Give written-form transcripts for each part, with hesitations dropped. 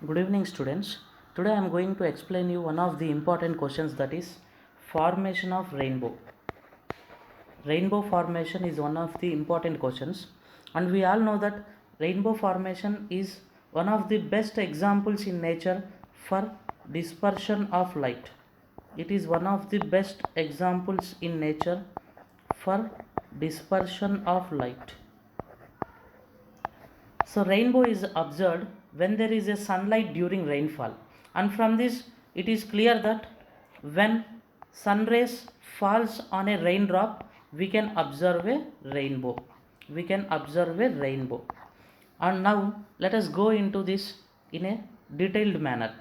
Good evening, students. Today I am going to explain you one of the important questions, that is formation of rainbow. Rainbow formation is one of the important questions, and we all know that rainbow formation is one of the best examples in nature for dispersion of light. It is one of the best examples in nature for dispersion of light. So rainbow is observed when there is a sunlight during rainfall, and from this it is clear that when sun rays falls on a raindrop, we can observe a rainbow. We can observe a rainbow. And now let us go into this in a detailed manner.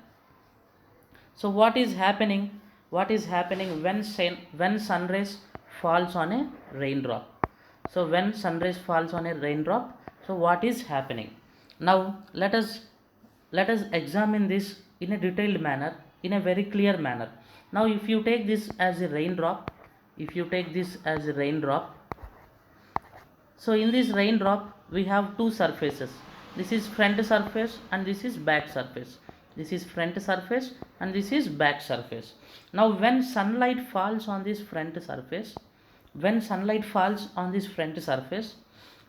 So what is happening? What is happening when sun rays falls on a raindrop? So when sun rays falls on a raindrop, so what is happening? Now let us examine this in a detailed manner, in a very clear manner. Now if you take this as a raindrop, if you take this as a raindrop, so in this raindrop we have two surfaces. This is front surface and this is back surface. This is front surface and this is back surface. Now when sunlight falls on this front surface, when sunlight falls on this front surface,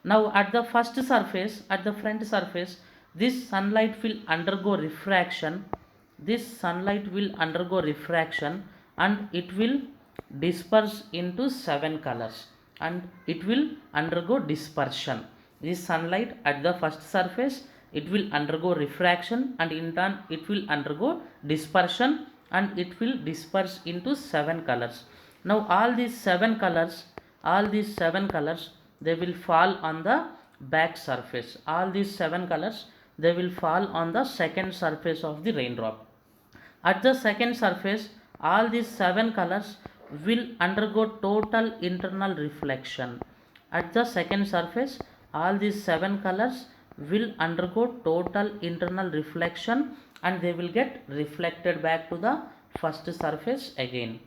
now at the first surface, at the front surface, this sunlight will undergo refraction. This sunlight will undergo refraction and it will disperse into 7 colors, and it will undergo dispersion. This sunlight at the first surface, it will undergo refraction and in turn it will undergo dispersion and it will disperse into 7 colors. Now all these 7 colors, they will fall on the back surface. All these 7 colors, they will fall on the second surface of the raindrop. At the second surface, all these 7 colors will undergo total internal reflection. At the second surface, all these 7 colors will undergo total internal reflection and they will get reflected back to the first surface again.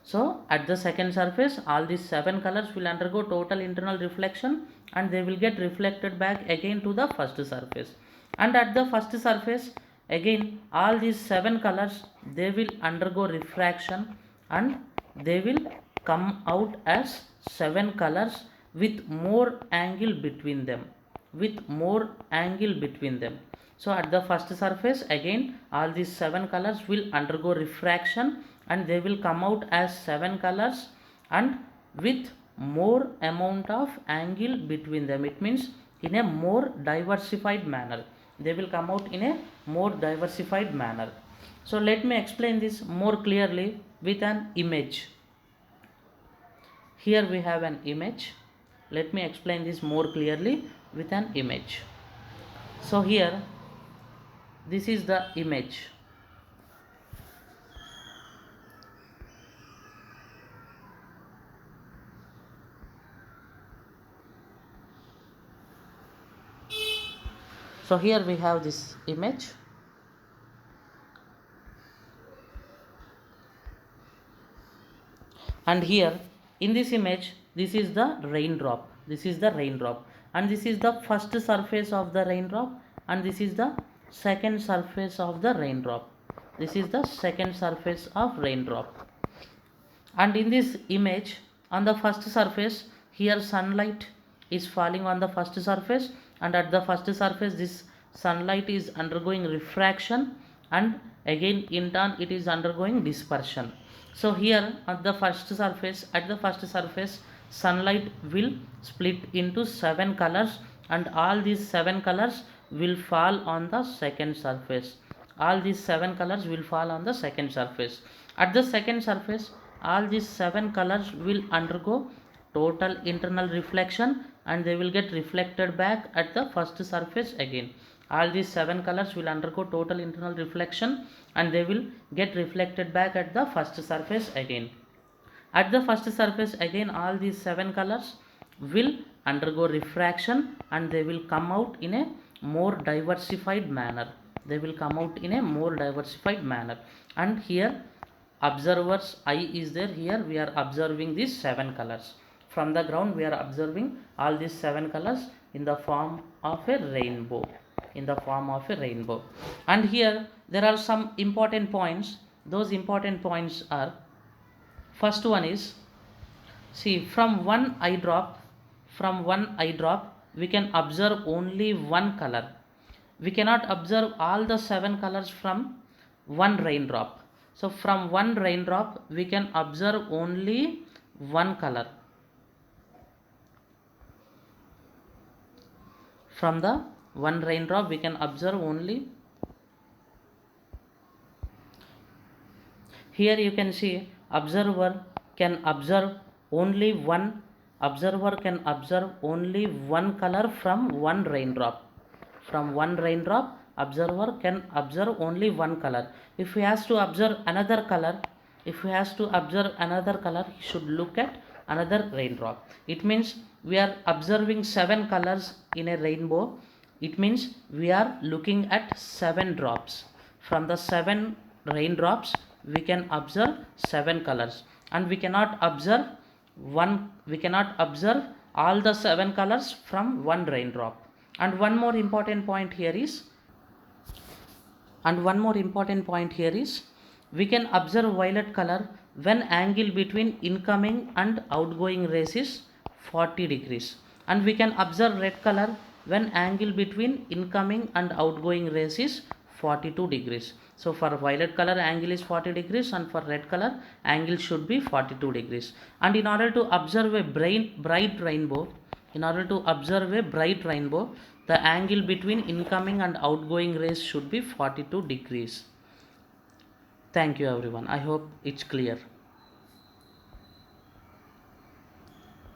So at the second surface, all these 7 colors will undergo total internal reflection and they will get reflected back again to the first surface. And at the first surface, again all these 7 colors, they will undergo refraction and they will come out as 7 colors with more angle between them, with more angle between them. So at the first surface, again all these 7 colors will undergo refraction and they will come out as 7 colors and with more amount of angle between them. It means in a more diversified manner. They will come out in a more diversified manner. So let me explain this more clearly with an image. Here we have an image. Let me explain this more clearly with an image. So here, this is the image. So here we have this image. And here in this image, this is the raindrop. This is the raindrop. And this is the first surface of the raindrop. And this is the second surface of the raindrop. This is the second surface of raindrop. And in this image, on the first surface, here sunlight is falling on the first surface, and at the first surface this sunlight is undergoing refraction and again in turn it is undergoing dispersion. So here at the first surface, sunlight will split into 7 colors and all these 7 colors will fall on the second surface. All these 7 colors will fall on the second surface. At the second surface, all these 7 colors will undergo total internal reflection and they will get reflected back at the first surface again. All these 7 colors will undergo total internal reflection and they will get reflected back at the first surface again. At the first surface again, all these 7 colors will undergo refraction and they will come out in a more diversified manner. They will come out in a more diversified manner. And here observer's eye is there. Here we are observing these 7 colors. From the ground we are observing all these 7 colors in the form of a rainbow. in the form of a rainbow. And here there are some important points. Those important points are, first one is, see, from one eye drop we can observe only one color. We cannot observe all the 7 colors from one raindrop. So from one raindrop we can observe only one color. From the one raindrop we can observe only. Here you can see observer can observe only one color from one raindrop. From one raindrop observer can observe only one color. If he has to observe another color, he should look at another raindrop. It means we are observing 7 colors in a rainbow. It means we are looking at 7 drops. From the 7 raindrops we can observe 7 colors, and we cannot observe all the 7 colors from one raindrop. And one more important point here is we can observe violet color when angle between incoming and outgoing rays is 40 degrees, and we can observe red color when angle between incoming and outgoing rays is 42 degrees. So for violet color angle is 40 degrees, and for red color angle should be 42 degrees. And in order to observe a bright rainbow, the angle between incoming and outgoing rays should be 42 degrees. Thank you everyone. I hope it's clear.